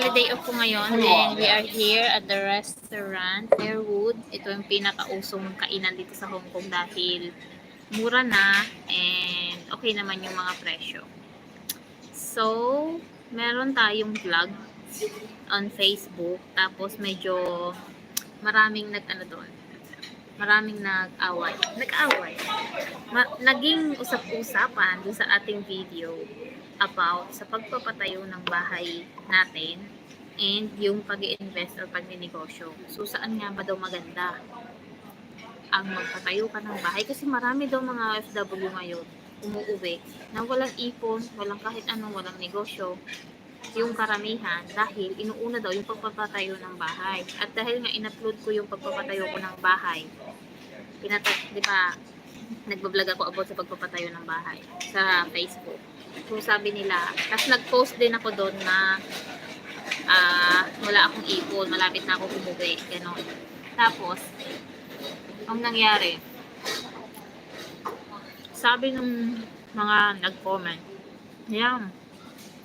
Bali, day off ko ngayon and we are here at the restaurant, Airwood. Ito yung pinakausong kainan dito sa Hong Kong dahil mura na and okay naman yung mga presyo. So, meron tayong vlog on Facebook. Tapos medyo maraming doon. Maraming nag-away. Naging usap-usapan doon sa ating video about sa pagpapatayo ng bahay natin and yung pag-i-invest or pag-ninegosyo. So, saan nga ba daw maganda ang magpatayo ka ng bahay? Kasi marami daw mga OFW ngayon umuuwi na walang ipon, walang kahit anong, walang negosyo. Yung karamihan dahil inuuna daw yung pagpapatayo ng bahay. At dahil nga in-upload ko yung pagpapatayo ko ng bahay, di ba, nagbablog ako about sa pagpapatayo ng bahay sa Facebook. So sabi nila, tapos nag-post din ako doon na wala akong ipon, malapit na ako umuwi, gano'n. Tapos, ang nangyari, sabi nung mga nag-comment, yan,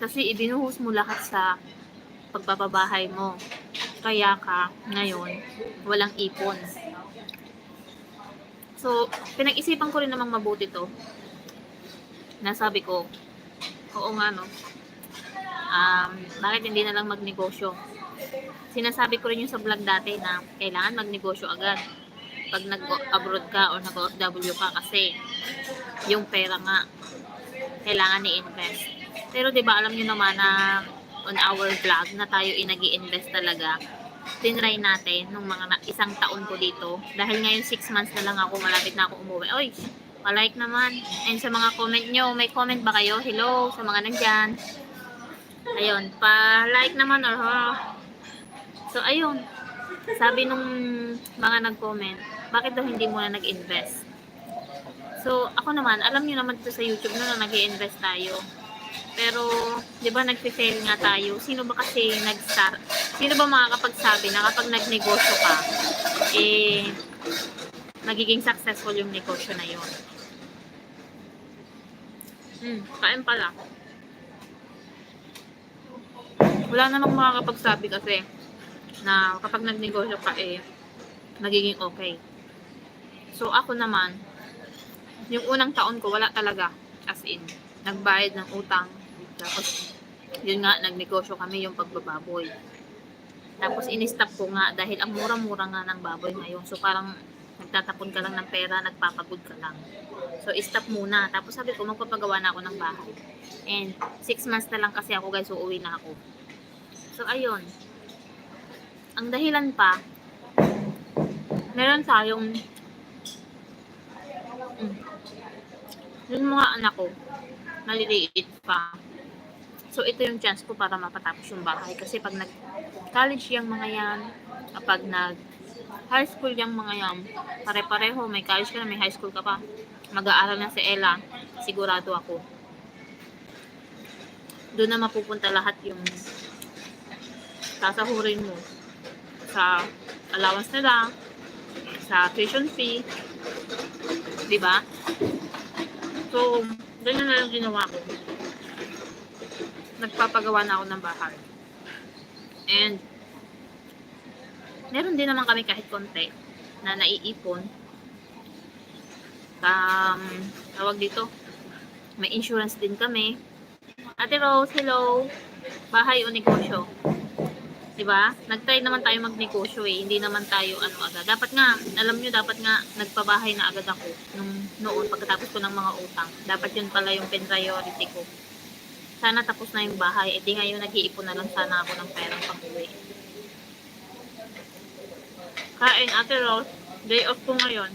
kasi ibinuhos mo lahat sa pagpapabahay mo. Kaya ka ngayon walang ipon. So, pinag-isipan ko rin namang mabuti to. Nasabi ko, oo nga no. Bakit hindi na lang magnegosyo? Sinasabi ko rin yung sa vlog dati na kailangan magnegosyo agad pag nag-abroad ka o nag-OFW ka kasi yung pera nga kailangan i-invest. Pero 'di ba alam niyo naman na on our vlog na tayo nag-i-invest talaga. Tinry natin nung mga isang taon ko dito dahil ngayon 6 months na lang ako, malapit na ako umuwi. Oy, pa-like naman. And sa mga comment nyo, may comment ba kayo? Hello sa mga nandyan. Ayun, pa-like naman or so ayun. Sabi nung mga nag-comment, bakit daw hindi mo na nag-invest? So, ako naman, alam niyo naman dito sa YouTube na nag-i-invest tayo. Pero, di ba nagpe-fail nga tayo? Sino ba makakapagsabi na kapag nagnegosyo ka, magiging successful yung negosyo na yun? Kain pala. Wala namang makakapagsabi kasi na kapag nagnegosyo ka, magiging okay. So, ako naman, yung unang taon ko, wala talaga. As in, nagbayad ng utang. Tapos, yun nga, nagnegosyo kami yung pagbababoy. Tapos, in-stop ko nga dahil ang mura-mura nga ng baboy ngayon. So, parang nagtatapon ka lang ng pera, nagpapagod ka lang. So, stop muna. Tapos, sabi ko, magpapagawa na ako ng bahay. And, 6 months na lang kasi ako guys, so uwi na ako. So, ayun. Ang dahilan pa, meron tayong yung mga anak ko, maliliit pa. So, ito yung chance ko para mapatapos yung bahay. Kasi pag nag-college yung mga yan, kapag nag-high school yung mga yan, pare-pareho, may college ka na, may high school ka pa. Mag-aaral na si Ella, sigurado ako. Doon na mapupunta lahat yung sasahurin mo sa allowance nila, sa tuition fee, diba? So, ganyan na lang ginawa ko. Nagpapagawa na ako ng bahay. And, meron din naman kami kahit konti na naiipon. Tawag dito, may insurance din kami. Ate Rose, hello. Bahay o negosyo? Diba? Nag-try naman tayo magnegosyo hindi naman tayo agad. Dapat nga, alam nyo, dapat nga nagpabahay na agad ako noon pagkatapos ko ng mga utang. Dapat yun pala yung priority ko. Sana tapos na yung bahay. Di ngayon nag-iipon na lang sana ako ng perang pang-uwi. Kain, Ate Rose. Day off ko ngayon.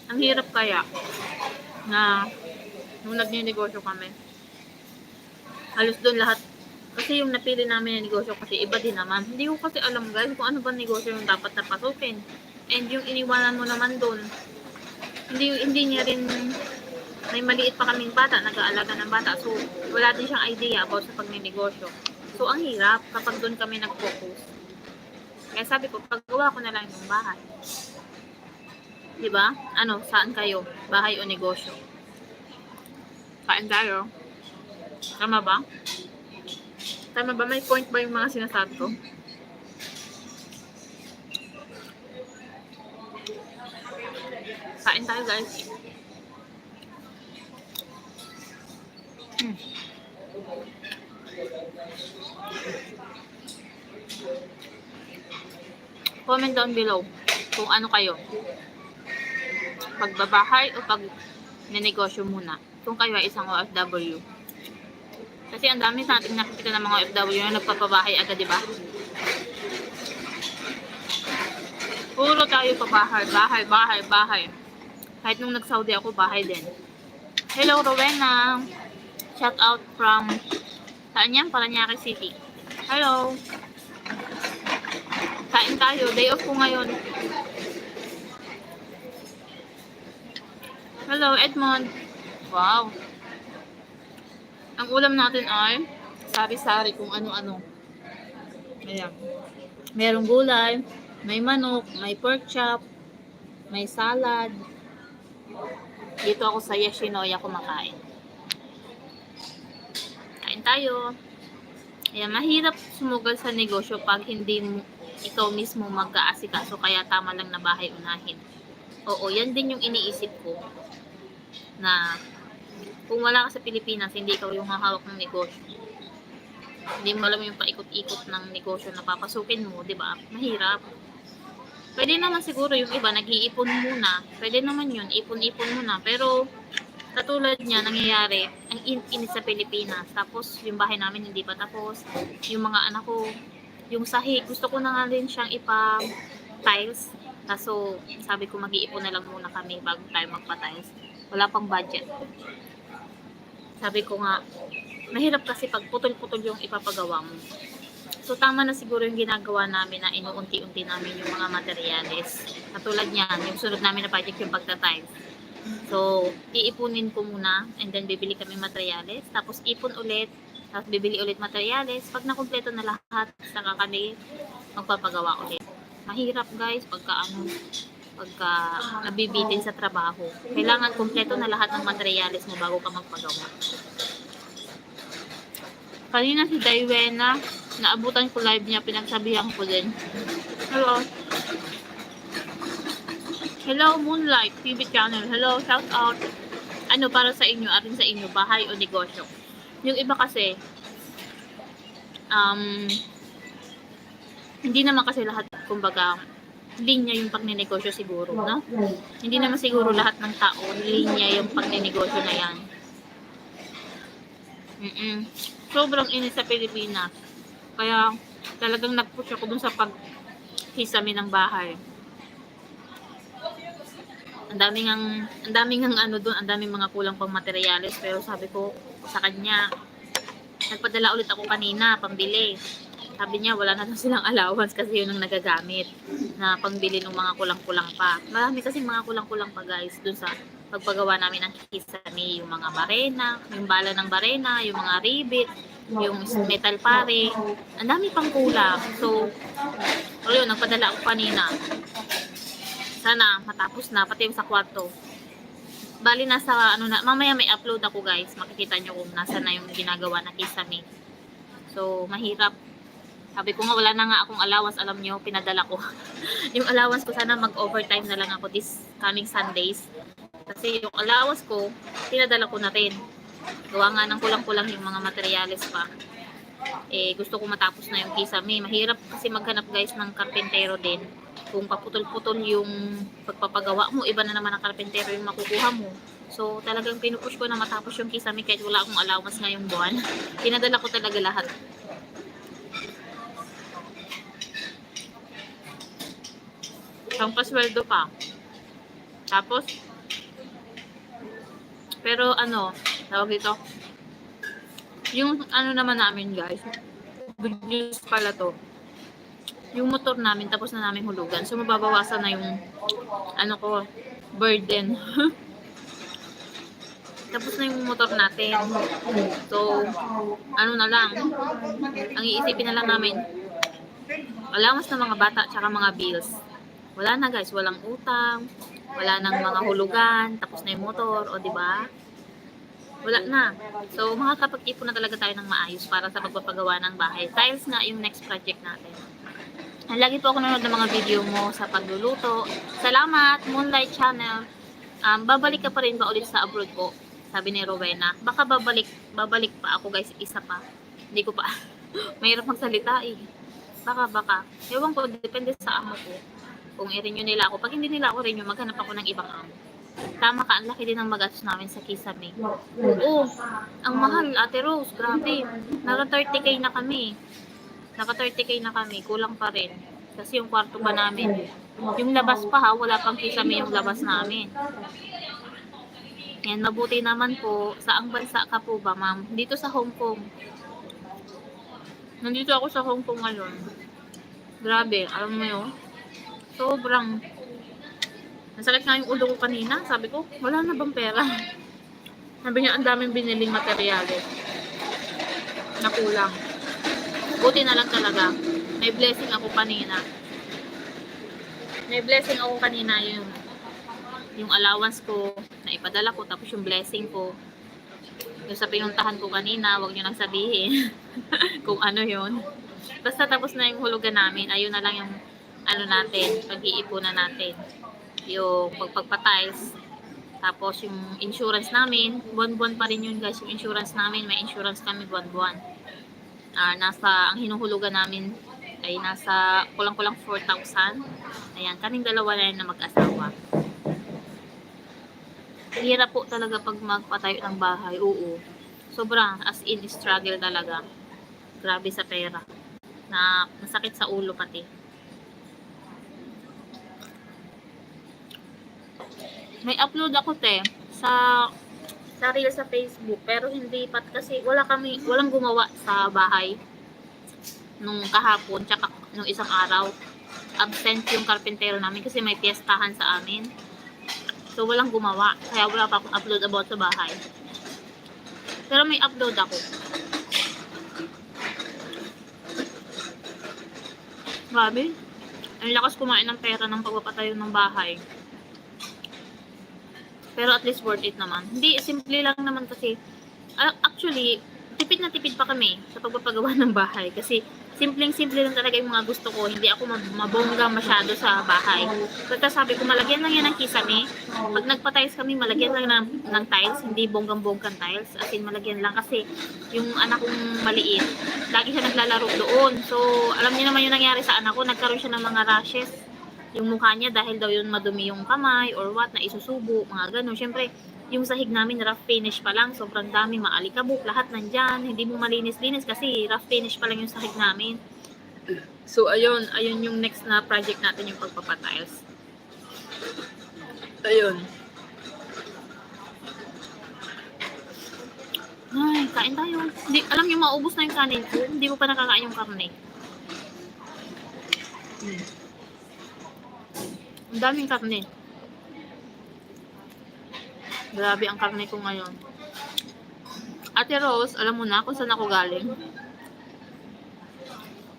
Ang hirap kaya na nung nag-negosyo kami, halos doon lahat, kasi yung napili namin na negosyo kasi iba din naman. Hindi ko kasi alam guys kung ano ba negosyo yung dapat na pasukin. And yung iniwanan mo naman doon, hindi niya rin, may maliit pa kaming bata, nag-aalaga ng bata. So, wala din siyang idea about sa pag-negosyo. So, ang hirap kapag doon kami nag-focus. Kaya sabi ko, paggawa ko na lang yung bahay. Diba? Saan kayo? Bahay o negosyo? Kain tayo. Tama ba? Tama ba? May point ba yung mga sinasabi ko? Kain tayo, guys. Comment down below kung ano kayo. Pagbabahay o pag ninegosyo muna. Kung kayo ay isang OFW. Kasi ang dami sa ating nakikita ng mga OFW na nagpapabahay agad, di ba? Puro tayo pabahay, bahay. Kahit nung nag-Saudi ako, bahay din. Hello, Rowena. Shout out from, saan yan? Paranaque City. Hello. Kain tayo. Day off ko ngayon. Hello, Edmond. Wow. Ang ulam natin ay sari-sari kung ano-ano. Ayan. Merong gulay, may manok, may pork chop, may salad. Dito ako sa Yoshinoya kumakain. Kain tayo. Ayan, mahirap sumugal sa negosyo pag hindi mo, ikaw mismo mag-aasikaso, kaya tama lang na bahay unahin. Oo, yan din yung iniisip ko. Na kung wala ka sa Pilipinas, hindi ikaw yung hahawak ng negosyo. Hindi mo alam yung paikot-ikot ng negosyo na papasukin mo, di ba? Mahirap. Pwede naman siguro yung iba, nag-iipon muna. Pwede naman yun, ipon-ipon muna. Pero, katulad niya, nangyayari, ang init sa Pilipinas. Tapos, yung bahay namin hindi pa tapos. Yung mga anak ko, yung sahig, gusto ko na nga rin siyang ipa-tiles. Kaso, sabi ko mag-iipon na lang muna kami bago tayo magpa-tiles. Wala pang budget. Sabi ko nga, mahirap kasi pag putol-putol yung ipapagawa mo. So, tama na siguro yung ginagawa namin na inuunti-unti namin yung mga materyales. Katulad niyan, yung sunod namin na project yung pagta-tiles. So, iipunin ko muna and then bibili kami materyales. Tapos, ipon ulit. Tapos, bibili ulit materyales. Pag nakumpleto na lahat, saka kami magpapagawa ulit. Mahirap guys, pagka nabibitin sa trabaho. Kailangan kumpleto na lahat ng materyales mo bago ka magpagawa. Kanina si Daywena, naabutan ko live niya, pinagsabihan ko din. Hello. Hello, Moonlight TV channel. Hello, shout out. Ano para sa inyo, atin sa inyo, bahay o negosyo? Yung iba kasi, hindi naman kasi lahat, kumbaga, linya yung pagninegosyo siguro, no? Hindi naman siguro lahat ng tao, linya yung pagninegosyo na yan. Sobrang init sa Pilipinas. Kaya talagang nag-push ako dun sa pag-hisami ng bahay. Ang daming ano doon, ang daming mga kulang pang materyales, pero sabi ko sa kanya, nagpadala ulit ako kanina pambili. Sabi niya wala na daw silang allowance kasi yun ang nagagamit na pangbili ng mga kulang-kulang pa. Marami kasi mga kulang-kulang pa guys doon sa pagpagawa namin ng kisame, yung mga barena, yung bala ng barena, yung mga rivet, yung metal pare. Ang dami pang kulang. So, ayun, nagpadala ako kanina. Sana matapos na, pati yung sa kwarto. Bali nasa, mamaya may upload ako guys. Makikita nyo kung nasa na yung ginagawa na kisame. So, mahirap. Sabi ko nga, wala na nga akong allowance. Alam nyo, pinadala ko. Yung allowance ko, sana mag-overtime na lang ako this coming Sundays. Kasi yung allowance ko, pinadala ko na rin. Gawa nga ng kulang-kulang yung mga materyales pa. Gusto ko matapos na yung kisame. Mahirap kasi maghanap guys ng karpentero din. Kung paputol-putol yung pagpapagawa mo, iba na naman ang karpentero yung makukuha mo. So, talagang pinupush ko na matapos yung kisame kahit wala akong allowance ngayong buwan. Pinadala ko talaga lahat. Pangpasweldo pa. Tapos, pero tawag dito, yung naman namin guys, good news pala to. Yung motor namin, tapos na namin hulugan. So, mababawasan na yung, burden. Tapos na yung motor natin. So, na lang, ang iisipin na lang namin, allowance ng mga bata, tsaka mga bills. Wala na guys, walang utang, wala nang mga hulugan, tapos na yung motor, o diba? wala na. So, makakapag-ipon na talaga tayo ng maayos para sa pagpapagawa ng bahay. Tiles nga yung next project natin. Lagi po ako nanonood ng mga video mo sa pagluluto. Salamat, Moonlight Channel. Babalik ka pa rin ba ulit sa abroad po? Sabi ni Rowena. Baka babalik pa ako guys, isa pa. Hindi ko pa. Mahirap magsalita eh. Baka. Ewan ko, depende sa amo ko. Kung i-renew nila ako. Pag hindi nila ako renew, maghanap ako ng ibang amo. Tama ka, ang laki din ng magastos namin sa Kisame. Oo, ang mahal, Ate Rose, grabe. Naka 30k na kami. Kulang pa rin. Kasi yung kwarto pa namin. Yung labas pa ha, wala pang Kisame yung labas namin. Yan, mabuti naman po. Saang bansa ka po ba, ma'am? Dito sa Hong Kong. Nandito ako sa Hong Kong ngayon. Grabe, alam mo yun? Sobrang nasakit nga yung ulo ko kanina. Sabi ko, wala na bang pera? Sabi niya, ang daming biniling materyales na kulang. Buti na lang talaga. May blessing ako kanina. Yung allowance ko na ipadala ko, tapos yung blessing ko. Yung sa pinuntahan ko kanina, wag nyo nang sabihin kung ano yun. Basta tapos na yung hulugan namin. Ayun na lang yung ano natin, pag-iipunan natin. Yung pagpapatiles. Tapos yung insurance namin, buwan-buwan pa rin yun guys. Yung insurance namin, may insurance kami buwan-buwan. Ang hinuhulugan namin ay nasa kulang-kulang 4,000. Ayan, kaming dalawa na yun na mag-asawa. Hirap po talaga pag magpatayo ng bahay. Oo. Sobrang as in struggle talaga. Grabe sa pera. Na masakit sa ulo pati. May upload ako sa reel sa Facebook, pero hindi pat kasi walang gumawa sa bahay nung kahapon tsaka nung isang araw. Absent yung karpentero namin kasi may piyestahan sa amin. So walang gumawa, kaya wala pa akong upload about sa bahay. Pero may upload ako. Grabe. Ang lakas kumain ng pera ng pagpapatayo ng bahay. Pero at least worth it naman. Hindi, simple lang naman kasi. Actually, tipid na tipid pa kami sa pagpapagawa ng bahay. Kasi simpleng-simple lang talaga yung mga gusto ko. Hindi ako mabongga masyado sa bahay. Kaya sabi ko, malagyan lang yan ng kisame. Pag nagpa-tiles kami, malagyan lang ng tiles. Hindi bonggang-bonggang tiles. As in, malagyan lang. Kasi yung anak kong maliit, lagi siya naglalaro doon. So, alam niyo naman yung nangyari sa anak ko. Nagkaroon siya ng mga rashes yung mukha niya dahil daw yun madumi yung kamay or what na isusubo, mga ganun. Syempre, yung sahig namin rough finish pa lang, sobrang dami, maalikabok, lahat nandyan, hindi mo malinis-linis kasi rough finish pa lang yung sahig namin. So, ayun yung next na project natin, yung pagpapatiles. Ayun. Ay, kain tayo. Alam niyo, maubos na yung kanin ko, hindi mo pa nakakain yung karne. Ang daming karne. Grabe ang karne ko ngayon. Ate Rose, alam mo na kung saan ako galing?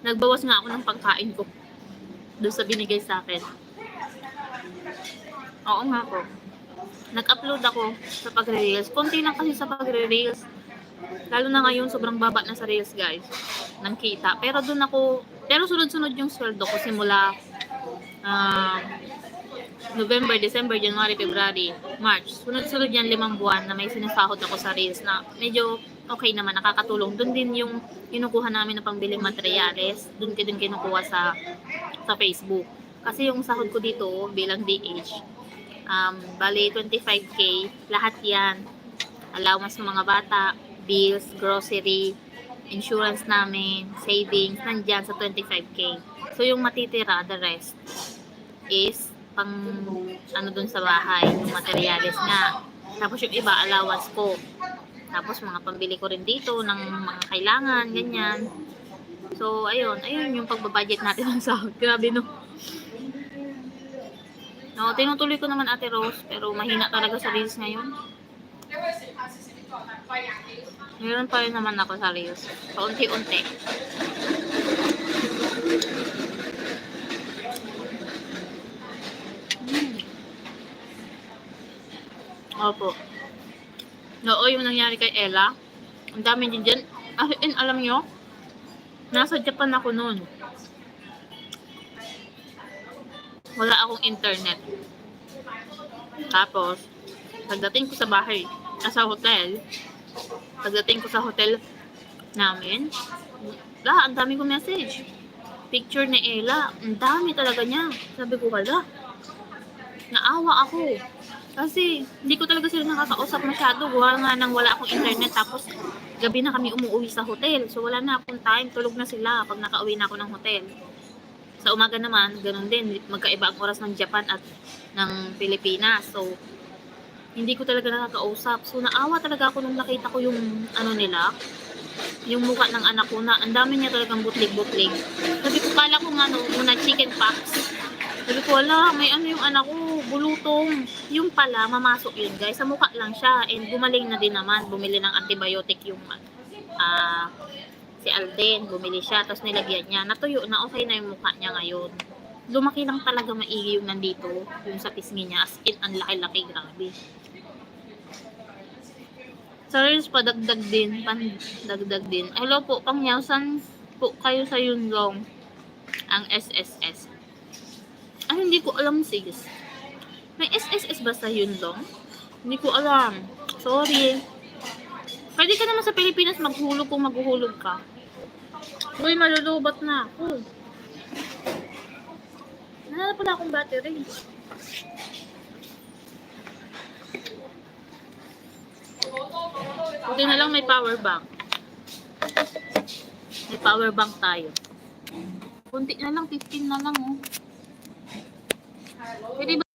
Nagbawas nga ako ng pagkain ko doon sa binigay sa akin. Oo nga po. Nag-upload ako sa pagre-reels. Konti lang kasi sa pagre-reels. Lalo na ngayon, sobrang baba na sa reels, guys. Nang kita. Pero sunod-sunod yung sweldo ko simula November, December, January, February, March. Sunod-sunod yan 5 buwan na may sinasahod ako sa reels na medyo okay naman, nakakatulong. Doon din yung kinukuha namin na pambiling materyales. Doon din kinukuha sa Facebook. Kasi yung sahod ko dito bilang DH, bali 25k, lahat yan. Allowance ng mga bata, bills, grocery, insurance namin, savings, nandyan sa 25k. So yung matitira, the rest, is pang dun sa bahay, yung materyales nga. Tapos yung iba, allowance ko. Tapos mga pambili ko rin dito ng mga kailangan, ganyan. So, ayun yung pagbabudget natin ng sahod. Grabe no. No, tinutuloy ko naman Ate Rose, pero mahina talaga sa reels ngayon. Meron pa rin naman ako sa reels. Paunti-unti. Opo. Oo, yung nangyari kay Ella. Ang dami din dyan. As in, alam nyo, nasa Japan ako noon. Wala akong internet. Tapos, pagdating ko sa bahay, pagdating ko sa hotel namin, ang dami ko message. Picture ni Ella, ang dami talaga niya. Sabi ko, wala. Naawa ako. Kasi, hindi ko talaga sila nakakausap masyado. Gawa nga nang wala akong internet. Tapos, gabi na kami umuwi sa hotel. So, wala na akong time. Tulog na sila pag nakauwi na ako ng hotel. Sa umaga naman, ganun din. Magkaiba ang oras ng Japan at ng Pilipinas. So, hindi ko talaga nakakausap. So, naawa talaga ako nung nakita ko yung nila, yung mukha ng anak ko na ang dami niya talagang butlig-butlig. Sabi ko, kala ko nga una chicken pox. Sabi ko, wala, may yung anak ko, bulutong. Yung pala, mamasok yun guys. Sa mukha lang siya. And gumaling na din naman. Bumili ng antibiotic yung si Alden. Bumili siya. Tapos nilagyan niya. Natuyo na, okay na yung mukha niya ngayon. Lumaki lang talaga maigi yung nandito. Yung sa pisngi niya. As in, ang laki-laki. Grabe. Sa reels, padagdag din. Pandagdag din. Hello po, pangyasan po kayo sa Yunlong. Ang SSS. Hindi ko alam sis. May SSS ba sa Yunlong? Hindi ko alam. Sorry. Pwede ka naman sa Pilipinas maghulog kung maghuhulog ka. Uy, malulubat na ako. Nanala pala akong battery. Buti na lang may power bank. May power bank tayo. Kunti na lang, 15 na lang oh. Pwede ba?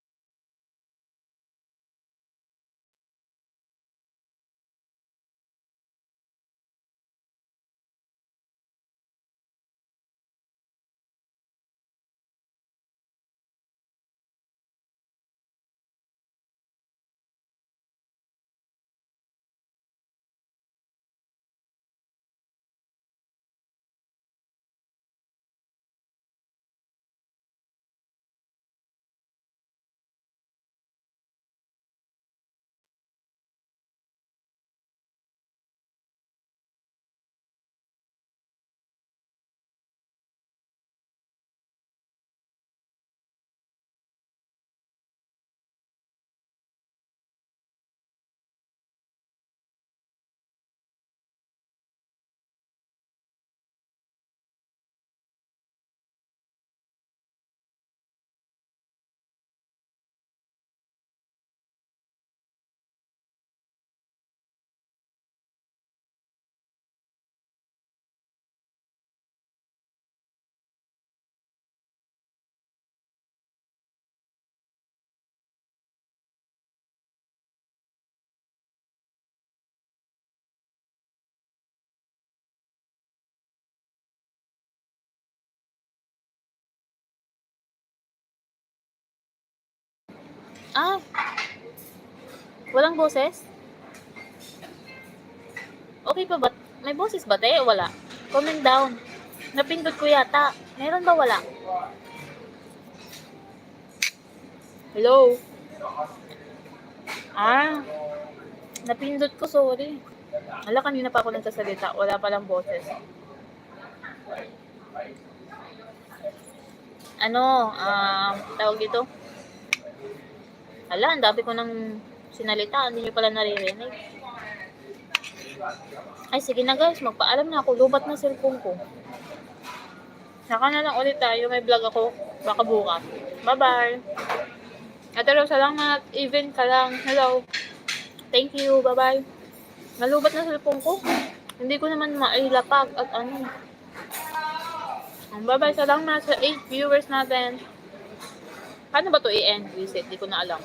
Walang boses? Okay pa ba? May boses ba tayo? Wala. Comment down. Napindot ko yata. Meron ba wala? Hello? Napindot ko, sorry. Hala, kanina pa ako nagsasalita. Wala palang boses. Tawag dito? Hala, ang dami ko nang sinalita. Hindi nyo pala naririnig. Ay, sige na guys. Magpaalam na ako. Lubat na cellphone ko. Saka na lang ulit tayo. May vlog ako. Baka bukas. Bye-bye. At hello, salamat. Even ka lang. Hello. Thank you. Bye-bye. Nalubat na cellphone ko. Hindi ko naman mailapag at Bye-bye. Salamat sa 8 viewers natin. Paano ba to i-end? Reset. Di ko na alam.